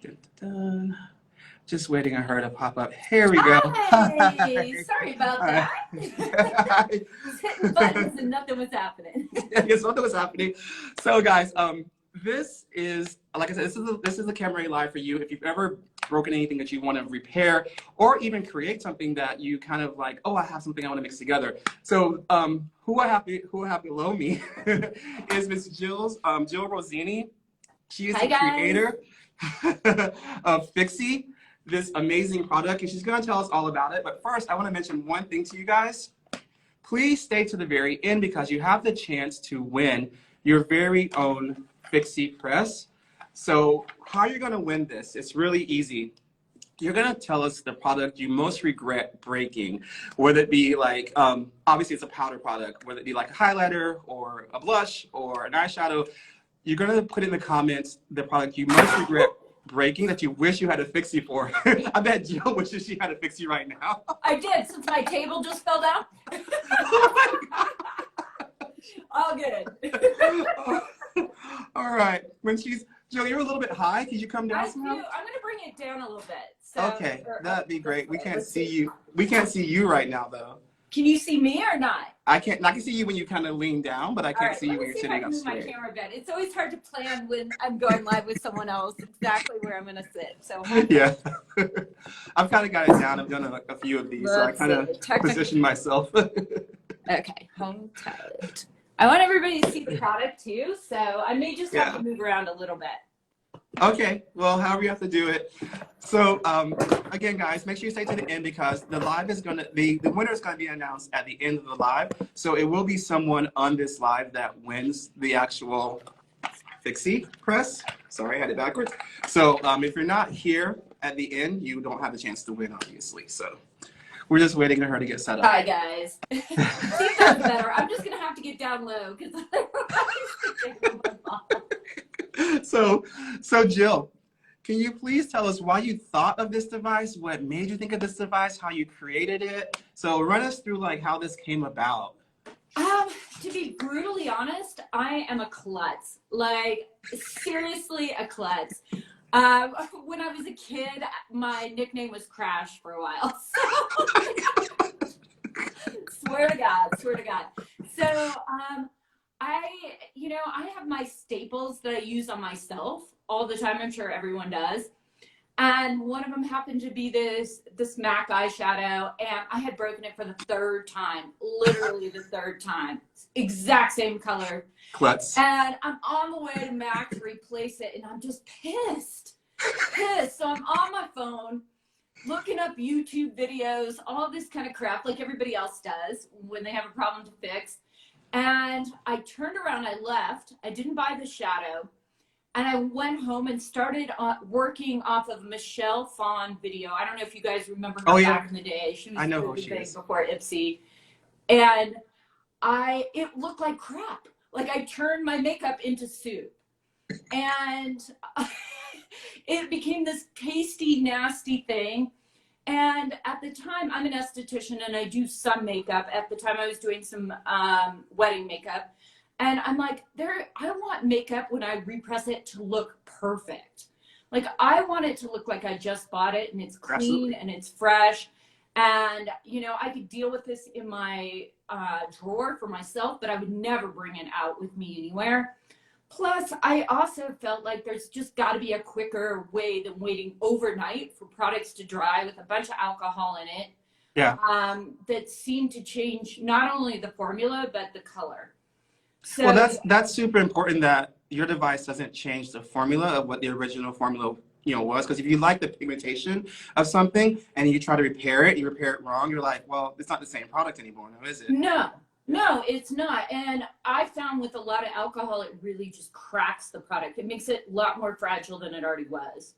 Dun, dun, dun. Just waiting on her to pop up. Here we go. Hi! Sorry about Hi. that. I was hitting buttons and nothing was happening. Yes, nothing was happening. So, guys, this is, like I said, this is a camera live for you. If you've ever broken anything that you want to repair, or even create something that you kind of like, oh, I have something I want to mix together. So, who I have below me is Miss Jill Rossini. She is Hi, the guys. creator of FIXY, this amazing product, and she's going to tell us all about it. But first, I want to mention one thing to you guys. Please stay to the very end because you have the chance to win your very own FIXY press. So how you're going to win this, it's really easy. You're going to tell us the product you most regret breaking, whether it be like, obviously it's a powder product, whether it be like a highlighter or a blush or an eyeshadow. You're going to put in the comments the product you most regret breaking that you wish you had a FIXY for. I bet Jill wishes she had a FIXY right now. I did, since my table just fell down. Oh my God. All good. All right. When she's, Jill, you're a little bit high. Could you come down some? I'm going to bring it down a little bit. So, Okay, that'd be great. We can't see you. We can't see you right now, though. Can you see me or not? I can see you when you kind of lean down, but I can't see you when you're sitting up straight. My camera bed. It's always hard to plan when I'm going live with someone else exactly where I'm going to sit. So yeah, I've kind of got it down. I've done a few of these, so I kind of position myself. Okay, home tight. I want everybody to see the product too, so I may just have to move around a little bit. Okay, well, however you have to do it. So again, guys, make sure you stay to the end because the live is going to, the winner is going to be announced at the end of the live. So it will be someone on this live that wins the actual FIXY press. Sorry, I had it backwards. So if you're not here at the end, you don't have the chance to win, obviously. So we're just waiting for her to get set up. Hi, guys. See if that's better. I'm just going to have to get down low because So Jill, can you please tell us why you thought of this device, what made you think of this device, how you created it? So run us through like how this came about. To be brutally honest, I am a klutz. Like, seriously a klutz. When I was a kid, my nickname was Crash for a while. So, swear to God. So, I have my staples that I use on myself all the time. I'm sure everyone does. And one of them happened to be this MAC eyeshadow, and I had broken it for the third time, literally the third time. Exact same color. Klutz. And I'm on the way to MAC to replace it, and I'm just pissed. So I'm on my phone, looking up YouTube videos, all this kind of crap, like everybody else does when they have a problem to fix. And I turned around, I left, I didn't buy the shadow, and I went home and started working off of Michelle Phan video. I don't know if you guys remember her back in the day. She was really big before FIXY. And it looked like crap. Like I turned my makeup into soup. And it became this pasty, nasty thing. And at the time, I'm an esthetician and I do some makeup. At the time, I was doing some wedding makeup. And I'm like, I want makeup when I repress it to look perfect. Like, I want it to look like I just bought it and it's clean and it's fresh. And, I could deal with this in my drawer for myself, but I would never bring it out with me anywhere. Plus, I also felt like there's just got to be a quicker way than waiting overnight for products to dry with a bunch of alcohol in it. Yeah. That seemed to change not only the formula, but the color. So, well, that's super important that your device doesn't change the formula of what the original formula was. Because if you like the pigmentation of something and you try to repair it, you repair it wrong, you're like, well, it's not the same product anymore, now is it? No, it's not. And I found with a lot of alcohol, it really just cracks the product. It makes it a lot more fragile than it already was.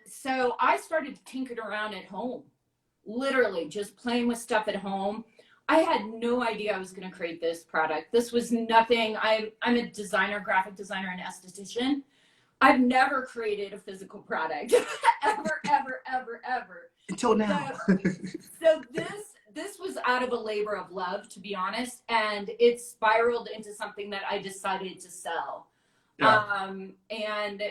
So I started tinkering around at home, literally just playing with stuff at home. I had no idea I was going to create this product. This was nothing. I'm a designer, graphic designer, and esthetician. I've never created a physical product ever. Until now. So this was out of a labor of love, to be honest, and it spiraled into something that I decided to sell. Yeah. And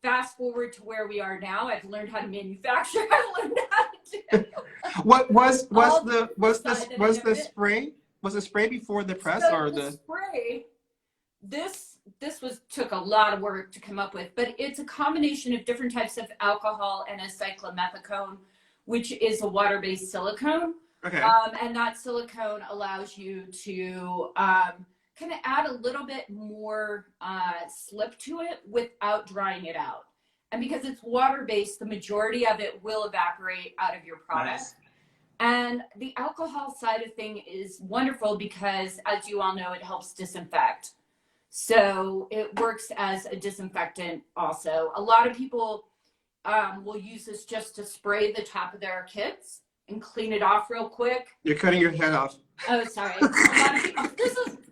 fast forward to where we are now. I've learned how to manufacture. I've learned how to do What was all the side that I was never the did. spray? Was the spray before the press So or the the? spray, this took a lot of work to come up with, but it's a combination of different types of alcohol and a cyclomethicone, which is a water-based silicone. Okay. And that silicone allows you to kind of add a little bit more slip to it without drying it out. And because it's water-based, the majority of it will evaporate out of your product. Nice. And the alcohol side of thing is wonderful because, as you all know, it helps disinfect. So it works as a disinfectant also. A lot of people will use this just to spray the top of their kits and clean it off real quick. You're cutting your head off. Oh, sorry. A lot of people,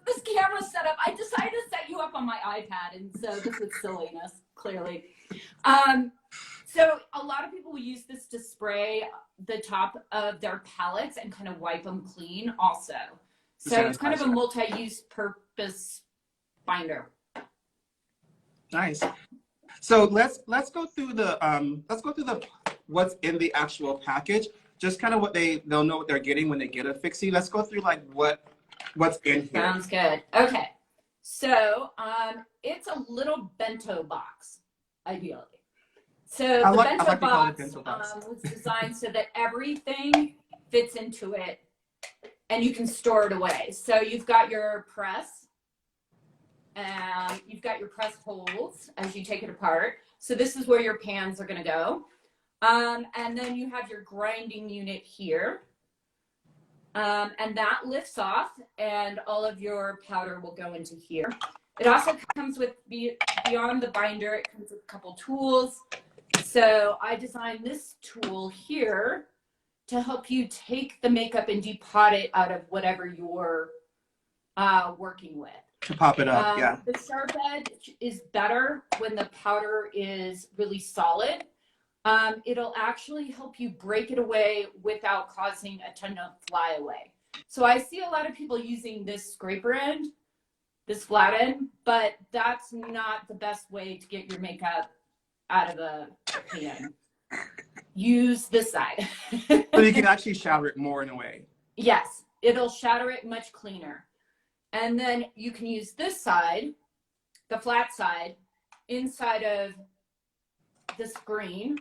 this camera setup, I decided to set you up on my iPad, and so this is silliness, clearly. So a lot of people will use this to spray the top of their palettes and kind of wipe them clean also. So it's kind of a multi-use purpose binder. Nice. So let's go through the what's in the actual package. Just kind of what they'll know what they're getting when they get a FIXY. Let's go through like what's in here. Sounds good. Okay. So it's a little bento box, ideally. So the bento box was designed so that everything fits into it and you can store it away. So you've got your press and you've got your press holes as you take it apart. So this is where your pans are going to go. And then you have your grinding unit here. And that lifts off and all of your powder will go into here. It also comes with, beyond the binder, it comes with a couple tools. So I designed this tool here to help you take the makeup and depot it out of whatever you're working with. To pop it up, yeah. The sharp edge is better when the powder is really solid. It'll actually help you break it away without causing a ton of flyaway. So I see a lot of people using this scraper end, this flat end, but that's not the best way to get your makeup out of a pan. Use this side. So you can actually shatter it more in a way. Yes, it'll shatter it much cleaner. And then you can use this side, the flat side, inside of the screen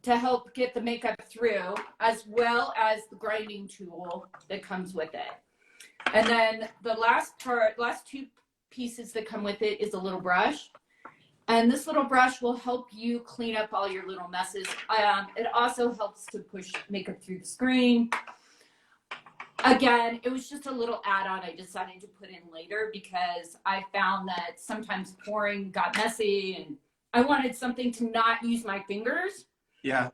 to help get the makeup through, as well as the grinding tool that comes with it. And then the last two pieces that come with it is a little brush. And this little brush will help you clean up all your little messes. It also helps to push makeup through the screen. Again, it was just a little add-on I decided to put in later because I found that sometimes pouring got messy and I wanted something to not use my fingers. Yeah.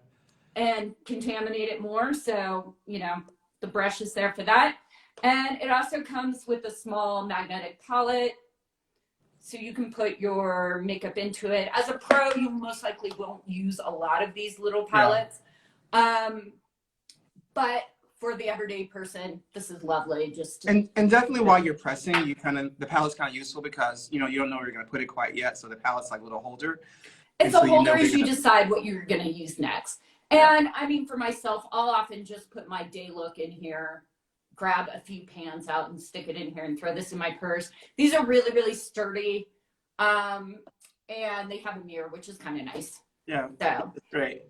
And contaminate it more. So, you know, the brush is there for that. And it also comes with a small magnetic palette. So you can put your makeup into it. As a pro, you most likely won't use a lot of these little palettes. Yeah. But for the everyday person, this is lovely. Just and definitely while you're pressing, the palette's kind of useful because you don't know where you're gonna put it quite yet. So the palette's like a little holder. It's a holder as you decide what you're gonna use next. And I mean, for myself, I'll often just put my day look in here, grab a few pans out and stick it in here and throw this in my purse. These are really, really sturdy. And they have a mirror, which is kind of nice. Yeah, so that's great.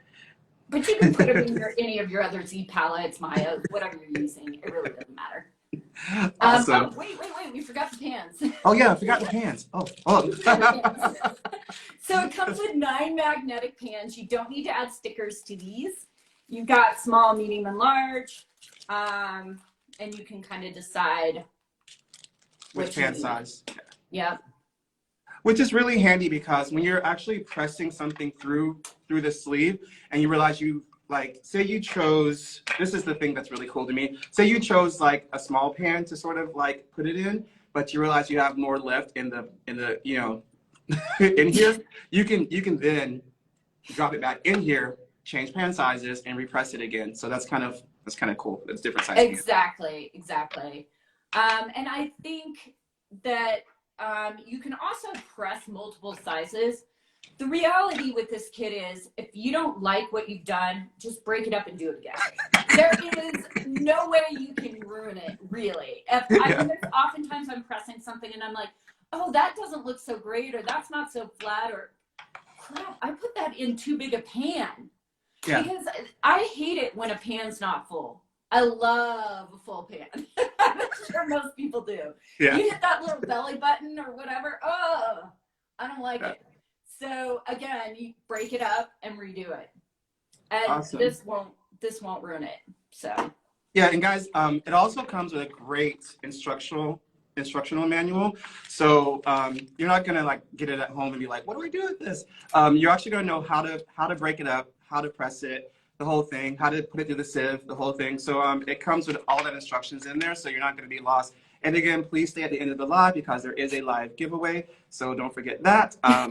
But you can put them in any of your other Z palettes, Maya, whatever you're using. It really doesn't matter. Awesome. Oh, wait, we forgot the pans. Oh yeah, I forgot the pans. Oh. So it comes with 9 magnetic pans. You don't need to add stickers to these. You've got small, medium, and large. And you can kind of decide which pan size. Yep. Which is really handy because when you're actually pressing something through the sleeve and you realize say you chose, this is the thing that's really cool to me. Say you chose like a small pan to sort of like put it in, but you realize you have more left in the in here. You can then drop it back in here, change pan sizes, and repress it again. So that's kind of cool. It's different sizes. Exactly. And I think that you can also press multiple sizes. The reality with this kit is, if you don't like what you've done, just break it up and do it again. There is no way you can ruin it, really. I mean, oftentimes I'm pressing something and I'm like, oh, that doesn't look so great, or that's not so flat, or crap, I put that in too big a pan. Yeah. Because I hate it when a pan's not full. I love a full pan. I'm sure most people do. Yeah. You hit that little belly button or whatever, oh, I don't like it. So again, you break it up and redo it. And awesome. this won't ruin it. So yeah, and guys, it also comes with a great instructional manual. So you're not gonna like get it at home and be like, what do I do with this? You're actually gonna know how to break it up, how to press it, the whole thing, how to put it through the sieve, the whole thing. So it comes with all that instructions in there, so you're not gonna be lost. And again, please stay at the end of the live because there is a live giveaway. So don't forget that. I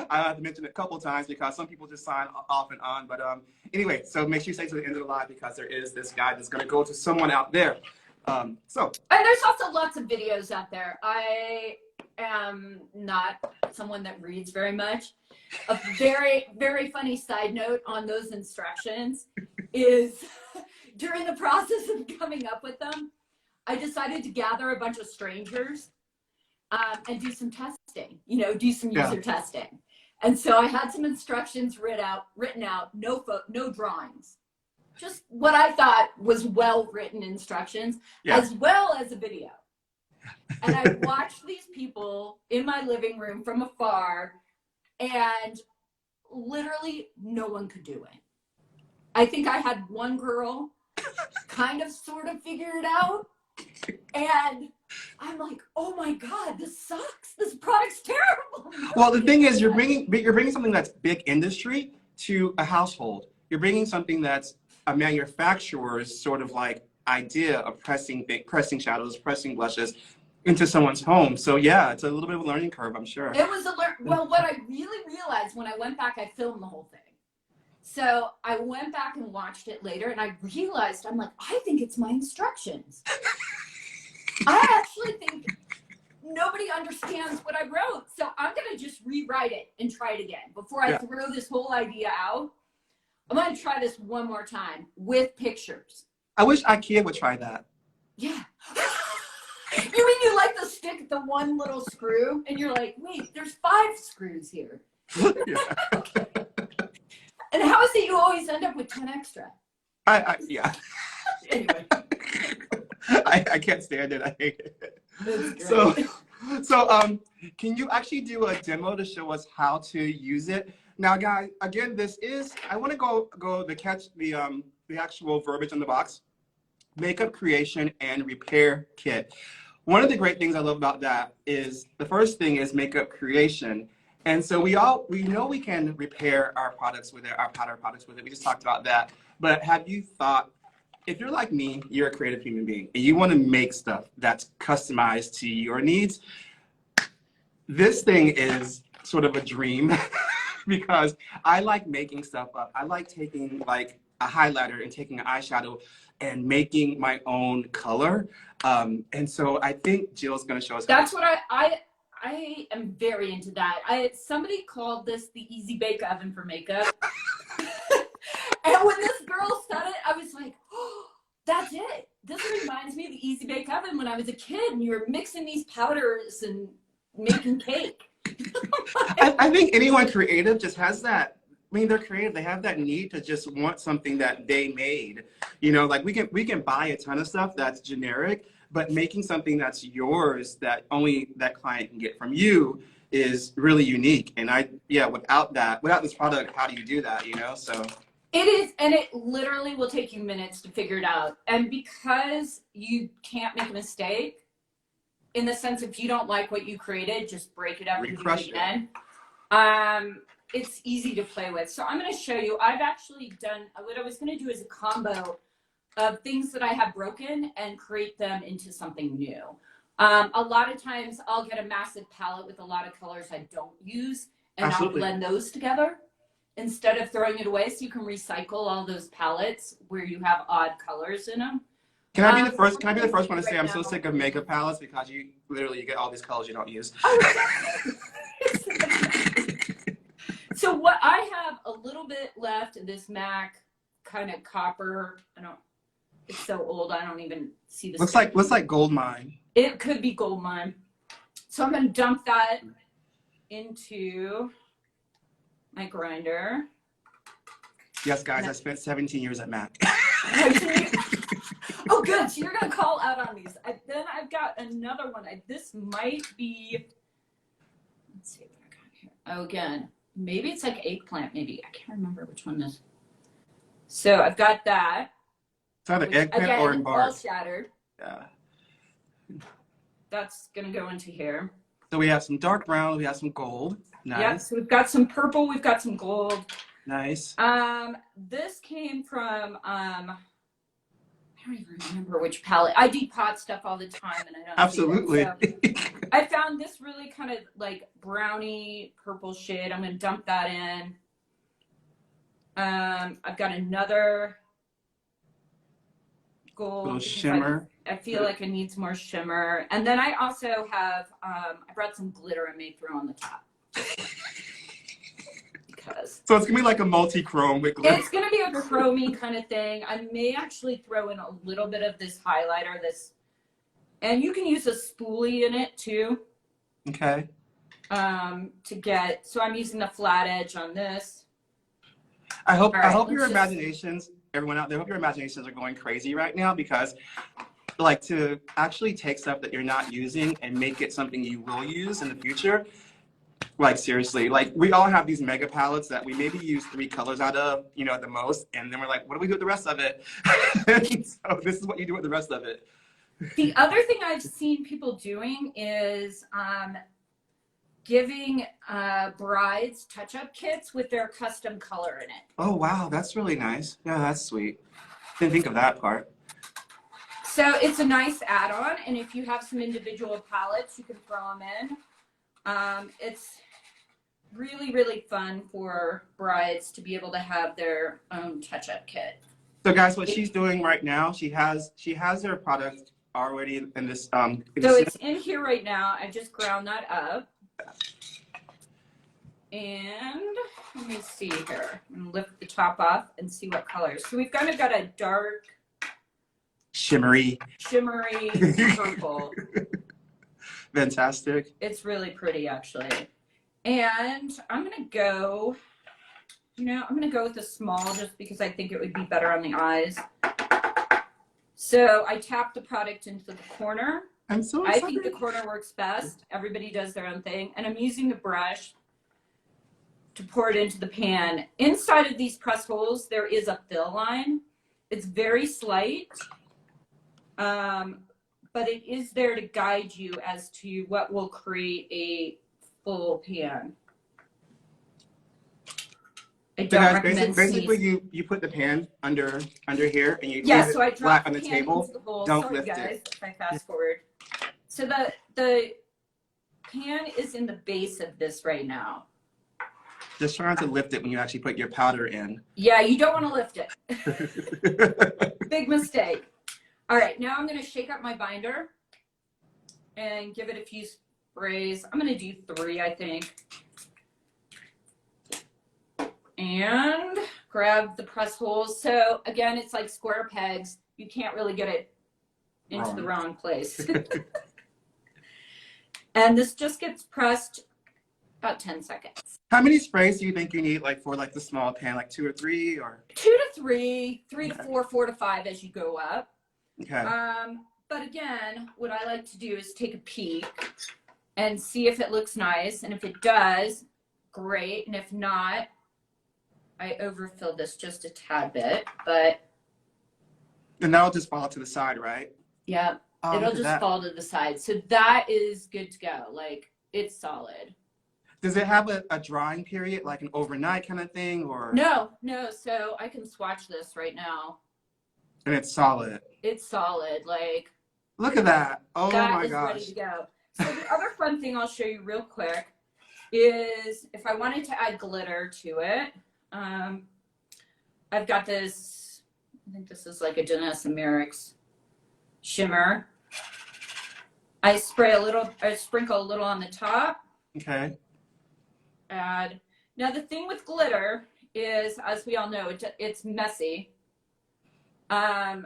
have to mention it a couple times because some people just sign off and on. But anyway, so make sure you stay to the end of the live because there is this guide that's going to go to someone out there. And there's also lots of videos out there. I am not someone that reads very much. A very, very funny side note on those instructions is during the process of coming up with them, I decided to gather a bunch of strangers and do some testing, do some user testing. And so I had some instructions written out, no drawings, just what I thought was well-written instructions, as well as a video. And I watched these people in my living room from afar, and literally no one could do it. I think I had one girl kind of sort of figure it out. And I'm like, oh my God, this sucks. This product's terrible. Well, the thing is, you're bringing something that's big industry to a household. You're bringing something that's a manufacturer's sort of like idea of pressing shadows, pressing blushes into someone's home. So yeah, it's a little bit of a learning curve, I'm sure. It was well, what I really realized when I went back, I filmed the whole thing. So I went back and watched it later, and I realized, I'm like, I think it's my instructions. I actually think nobody understands what I wrote. So I'm going to just rewrite it and try it again. Before I throw this whole idea out, I'm going to try this one more time with pictures. I wish IKEA would try that. Yeah. You mean you like to stick the one little screw, and you're like, wait, there's 5 screws here. Okay. And how is it you always end up with 10 extra? Yeah. Anyway. I can't stand it. I hate it. So can you actually do a demo to show us how to use it? Now, guys, again, I want to go the actual verbiage on the box. Makeup creation and repair kit. One of the great things I love about that is the first thing is makeup creation. And so we know we can repair our products with it, our powder products with it. We just talked about that. But have you thought, if you're like me, you're a creative human being, and you want to make stuff that's customized to your needs, this thing is sort of a dream because I like making stuff up. I like taking like a highlighter and taking an eyeshadow and making my own color. And so I think Jill's going to show us. That's what I am very into that. Somebody called this the Easy Bake Oven for makeup. And when this girl said it, I was like, oh, that's it. This reminds me of the Easy Bake Oven when I was a kid and you were mixing these powders and making cake. I think anyone creative just has that. I mean, they're creative. They have that need to just want something that they made. Like we can buy a ton of stuff that's generic, but making something that's yours that only that client can get from you is really unique. And without this product, how do you do that? So. It is, and it literally will take you minutes to figure it out. And because you can't make a mistake, in the sense if you don't like what you created, just break it up and do it again. It's easy to play with. So I'm going to show you, I've actually done, what I was going to do is a combo of things that I have broken and create them into something new. A lot of times I'll get a massive palette with a lot of colors I don't use, and Absolutely. I'll blend those together instead of throwing it away, so you can recycle all those palettes where you have odd colors in them. Can I be the first? Can I be the first one to say I'm so sick of makeup palettes because you get all these colors you don't use. bit left of this MAC kind of copper. It's so old, I don't even see the looks like gold mine. It could be gold mine. So I'm going to dump that into my grinder. Yes, guys, I spent 17 years at MAC. Oh, good. So you're going to call out on these. Then I've got another one. This might be, let's see what I got here. Oh, again, maybe it's like eggplant, maybe. I can't remember which one this is. So I've got that. It's either eggplant or embark. All shattered. Yeah. That's going to go into here. So we have some dark brown, we have some gold. Nice. Yep, so we've got some purple, we've got some gold. Nice. This came from, I don't even remember which palette. I depot stuff all the time and I don't Absolutely. So I found this really kind of like browny purple shade. I'm going to dump that in. I've got another gold. Little shimmer. I feel like it needs more shimmer. And then I also have, I brought some glitter I may throw on the top. Because. So it's going to be like a multi-chrome with glitter. It's going to be a chromey kind of thing. I may actually throw in a little bit of this highlighter, and you can use a spoolie in it too. Okay. So I'm using the flat edge on this. I hope your imaginations, everyone out there, I hope your imaginations are going crazy right now, because like to actually take stuff that you're not using and make it something you will use in the future. Like seriously, like we all have these mega palettes that we maybe use 3 colors out of, you know, at the most. And then we're like, what do we do with the rest of it? So this is what you do with the rest of it. The other thing I've seen people doing is giving brides touch-up kits with their custom color in it. Oh, wow. That's really nice. Yeah, that's sweet. Didn't think of that part. So it's a nice add-on. And if you have some individual palettes, you can throw them in. It's really, really fun for brides to be able to have their own touch-up kit. So guys, what she's doing right now, she has her product already in this. So it's in here right now. I just ground that up. And let me see here. I'm gonna lift the top off and see what colors. So we've kind of got a dark, shimmery purple. Fantastic. It's really pretty, actually. And I'm gonna go, I'm gonna go with a small just because I think it would be better on the eyes. So I tap the product into the corner. I'm so excited. I think the corner works best. Everybody does their own thing. And I'm using the brush to pour it into the pan. Inside of these press holes, there is a fill line. It's very slight, but it is there to guide you as to what will create a full pan. I don't recommend basically you put the pan under here and you yeah, leave so it I flat drop on the the pan table. into the bowl. Don't Sorry, lift guys, it. if I fast forward. So the pan is in the base of this right now. Just try not to lift it when you actually put your powder in. Yeah, you don't want to lift it. Big mistake. All right, now I'm going to shake up my binder and give it a few sprays. I'm going to do 3, I think. And grab the press holes. So again, it's like square pegs. You can't really get it into the wrong place. And this just gets pressed about 10 seconds. How many sprays do you think you need, like for like the small pan, like 2 or 3, or 2 to 3, 3 to 4, 4 to 5 as you go up. okay? But again, what I like to do is take a peek and see if it looks nice, and if it does, great. And if not, I overfill this just a tad bit, but And that'll just fall to the side, right? yeah, Oh, it'll just fall to the side. So that is good to go. Like, it's solid. Does it have a drying period, like an overnight kind of thing, or? No. So I can swatch this right now. And it's solid. It's solid. Like, Look at that. Oh my that gosh. is ready to go. So the other fun thing I'll show you real quick is if I wanted to add glitter to it, I've got this, I think this is like a Janessa Merrick's shimmer. I sprinkle a little on the top. Okay. Add. Now the thing with glitter is, as we all know, it's messy. And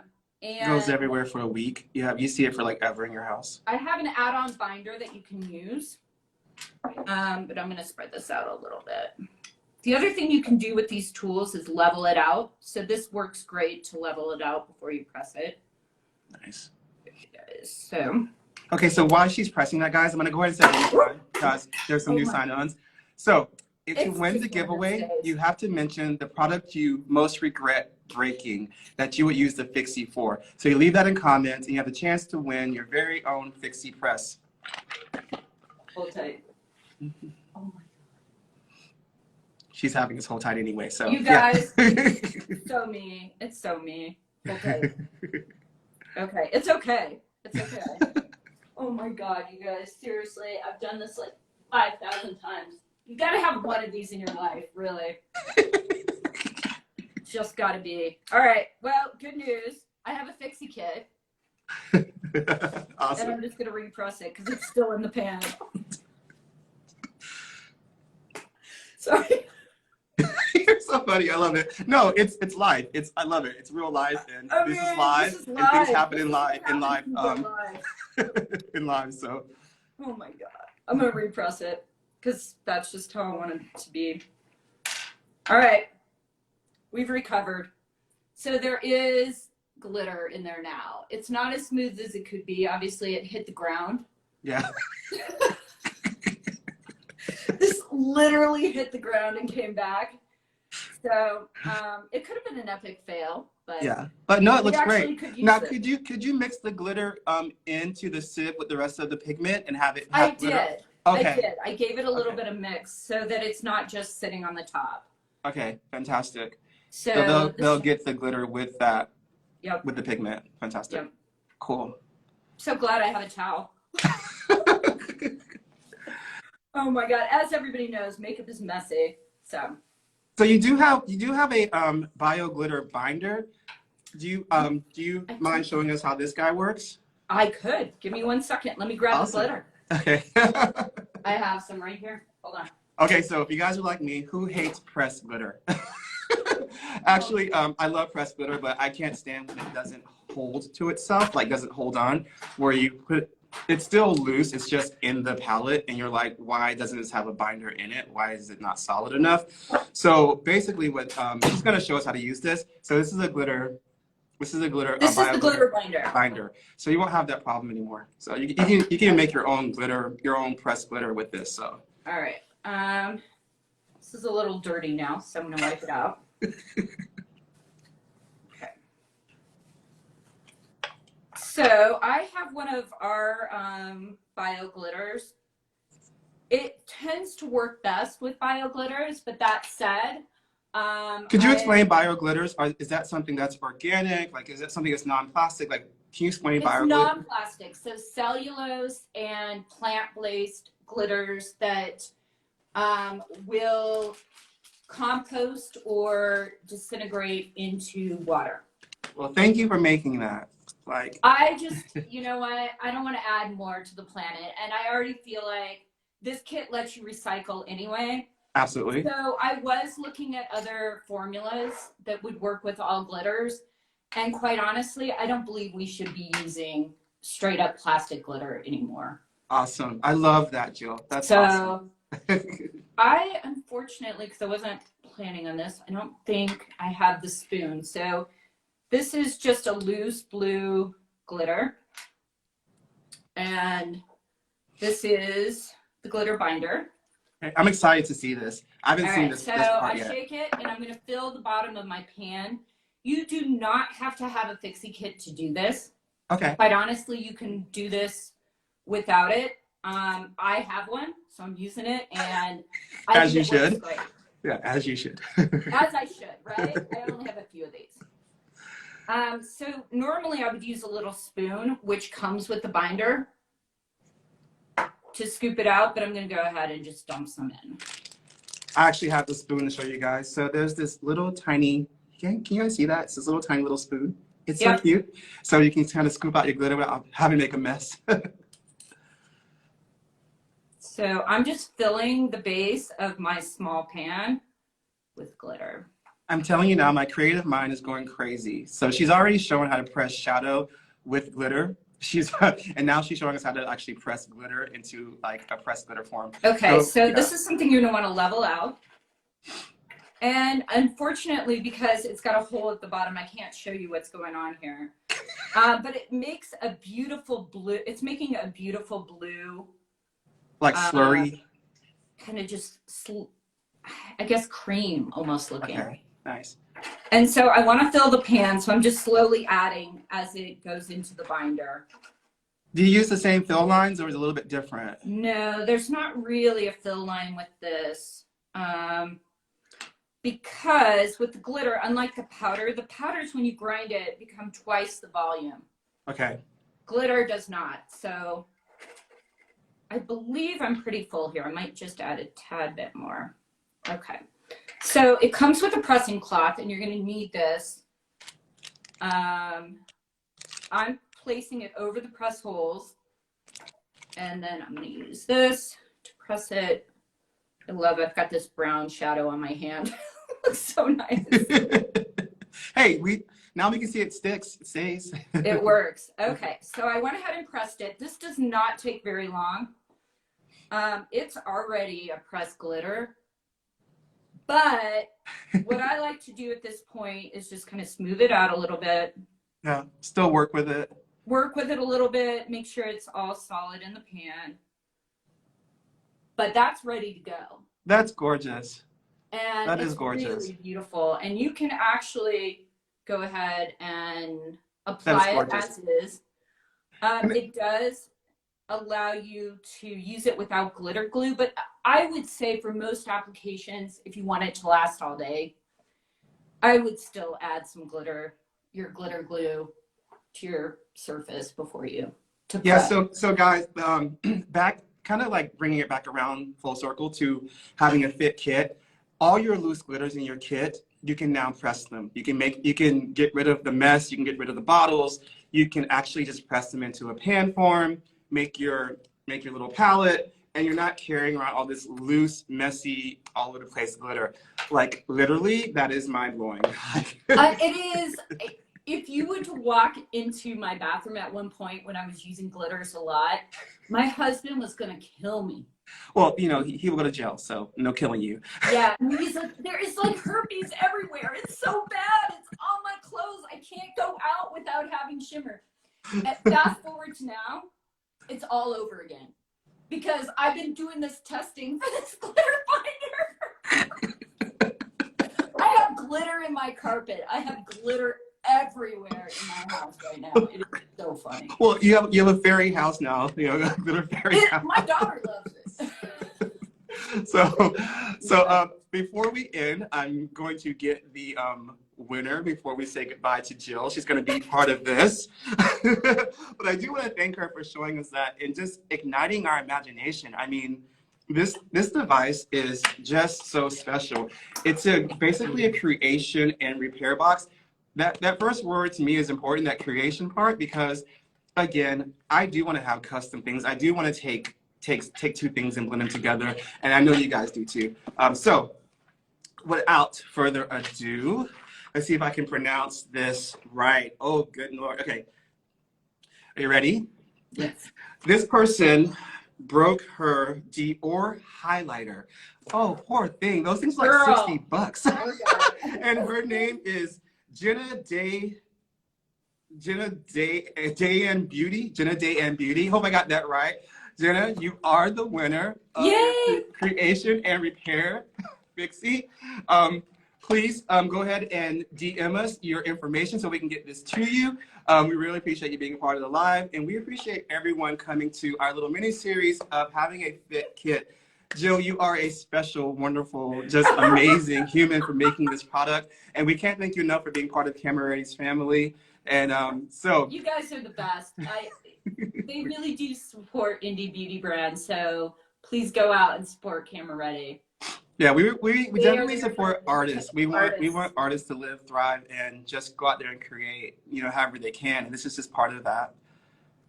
Goes everywhere for a week. You see it for like ever in your house. I have an add-on binder that you can use. But I'm going to spread this out a little bit. The other thing you can do with these tools is level it out. So this works great to level it out before you press it. Nice. So. Okay, so while she's pressing that, guys, I'm going to go ahead and set it because there's some new sign-ons. So if you win the giveaway, you have to mention the product you most regret breaking that you would use the FIXY for. So you leave that in comments, and you have the chance to win your very own FIXY press. Hold tight. Oh my God. She's having us hold tight anyway, so. You guys, so me. It's so me. Okay. Okay, it's okay. It's okay. Oh my God, you guys, seriously, I've done this like 5,000 times. You gotta have one of these in your life, really. Just gotta be. All right, well, good news. I have a FIXY kit. Awesome. And I'm just gonna repress it because it's still in the pan. Sorry. You're so funny. I love it. No, it's live. I love it. It's real life, and this is live, and things happen in live, in live. So. Oh my God, I'm gonna repress it because that's just how I want it to be. All right, we've recovered. So there is glitter in there now. It's not as smooth as it could be. Obviously, it hit the ground. Yeah. This literally hit the ground and came back. So it could have been an epic fail, but yeah. But no, it looks great. Now, could you mix the glitter into the sieve with the rest of the pigment and have it? I glitter? did. Okay. I did. I gave it a little bit of mix so that it's not just sitting on the top. Okay, fantastic. So they'll get the glitter with that. Yep. With the pigment. Fantastic. Yep. Cool. So glad I have a towel. Oh my God! As everybody knows, makeup is messy. So you do have a bio glitter binder. Do you mind showing us how this guy works? I could. Give me 1 second. Let me grab the glitter. Okay. I have some right here. Hold on. Okay, so if you guys are like me, who hates pressed glitter? Actually, I love pressed glitter, but I can't stand when it doesn't hold to itself, like doesn't hold on, where you put. It's still loose, it's just in the palette, and you're like, why doesn't this have a binder in it? Why is it not solid enough? So basically what, she's gonna show us how to use this. So this is a glitter, This is the glitter binder. So you won't have that problem anymore. So you can make your own glitter, your own pressed glitter with this, so. All right, this is a little dirty now, so I'm gonna wipe it out. So I have one of our bio glitters. It tends to work best with bio glitters, but that said, could you explain bio glitters? Is that something that's organic? Like, is it something that's non-plastic? Like, can you explain bio glitter? It's non-plastic, so cellulose and plant-based glitters that will compost or disintegrate into water. Well, thank you for making that. Like, I just, you know what, I don't want to add more to the planet, and I already feel like this kit lets you recycle anyway. Absolutely. So I was looking at other formulas that would work with all glitters, and quite honestly, I don't believe we should be using straight up plastic glitter anymore. Awesome. I love that, Jill. That's awesome. I, unfortunately, because I wasn't planning on this, I don't think I have the spoon. So this is just a loose blue glitter. And this is the glitter binder. I'm excited to see this. I haven't seen this part yet. So I shake it, and I'm going to fill the bottom of my pan. You do not have to have a FIXY kit to do this. Okay. Quite honestly, you can do this without it. I have one, so I'm using it, and as you should. Yeah, as you should. As I should, right? I only have a few of these. So normally I would use a little spoon, which comes with the binder, to scoop it out, but I'm going to go ahead and just dump some in. I actually have the spoon to show you guys. So there's this little tiny, can you guys see that? It's this little tiny little spoon. It's so cute. So you can kind of scoop out your glitter without having to make a mess. So I'm just filling the base of my small pan with glitter. I'm telling you now, my creative mind is going crazy. So she's already shown how to press shadow with glitter. And now she's showing us how to actually press glitter into like a pressed glitter form. Okay, so yeah. this is something you're gonna want to level out. And unfortunately, because it's got a hole at the bottom, I can't show you what's going on here. But it makes a beautiful blue. It's making a beautiful blue. Like slurry. Kind of just, I guess, cream almost looking. Okay, nice. And so I want to fill the pan, so I'm just slowly adding as it goes into the binder. Do you use the same fill lines or is it a little bit different? No, there's not really a fill line with this. Because with the glitter, unlike the powders, when you grind it, become twice the volume. Okay. Glitter does not. So I believe I'm pretty full here. I might just add a tad bit more. Okay. So it comes with a pressing cloth, and you're going to need this. I'm placing it over the press holes, and then I'm going to use this to press it. I love it. I've got this brown shadow on my hand. Looks so nice. Hey, now we can see it sticks. It stays. It works. Okay, so I went ahead and pressed it. This does not take very long. It's already a pressed glitter. But what I like to do at this point is just kind of smooth it out a little bit. Yeah, still work with it. Work with it a little bit. Make sure it's all solid in the pan. But that's ready to go. That's gorgeous. And that it's is gorgeous. Really beautiful. And you can actually go ahead and apply it as is. It does allow you to use it without glitter glue, but I would say for most applications, if you want it to last all day, I would still add some glitter, your glitter glue, to your surface before you to prep. Yeah, so guys, back kind of like bringing it back around full circle to having a fit kit. All your loose glitters in your kit, you can now press them. You can get rid of the mess, you can get rid of the bottles, you can actually just press them into a pan form, make your little palette, and you're not carrying around all this loose, messy, all over the place glitter. Like literally, that is mind blowing. It is. If you were to walk into my bathroom at one point when I was using glitters a lot, my husband was gonna kill me. Well, you know, he will go to jail, so no killing you. Yeah, he's like, there is like herpes everywhere. It's so bad. It's on my clothes. I can't go out without having shimmer. And fast forward to now, it's all over again. Because I've been doing this testing for this glitter binder. I have glitter in my carpet. I have glitter everywhere in my house right now. It is so funny. Well, you have a fairy house now. You know, glitter fairy house. My daughter loves it. So before we end, I'm going to get the winner before we say goodbye to Jill. She's going to be part of this. But I do want to thank her for showing us that and just igniting our imagination. I mean, this device is just so special. It's basically a creation and repair box. That first word to me is important, that creation part, because again, I do want to have custom things. I do want to take two things and blend them together, and I know you guys do too. So without further ado, let's see if I can pronounce this right. Oh, good Lord. Okay. Are you ready? Yes. This person broke her Dior highlighter. Oh, poor thing. Those things are like $60. And her name is Jenna Day and Beauty. Jenna Day and Beauty. Hope I got that right. Jenna, you are the winner of Creation and Repair FIXY. Please go ahead and DM us your information so we can get this to you. We really appreciate you being a part of the live, and we appreciate everyone coming to our little mini series of having a fit kit. Jill, you are a special, wonderful, just amazing human for making this product, and we can't thank you enough for being part of Camera Ready's family. And so you guys are the best. They really do support indie beauty brands, so please go out and support Camera Ready. Yeah, we definitely support artists. We want artists to live, thrive, and just go out there and create, you know, however they can. And this is just part of that.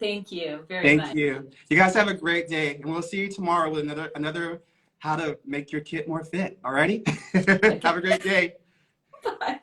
Thank you very much. Thank you. You guys have a great day, and we'll see you tomorrow with another how to make your kit more fit. Alrighty? Have a great day. Bye.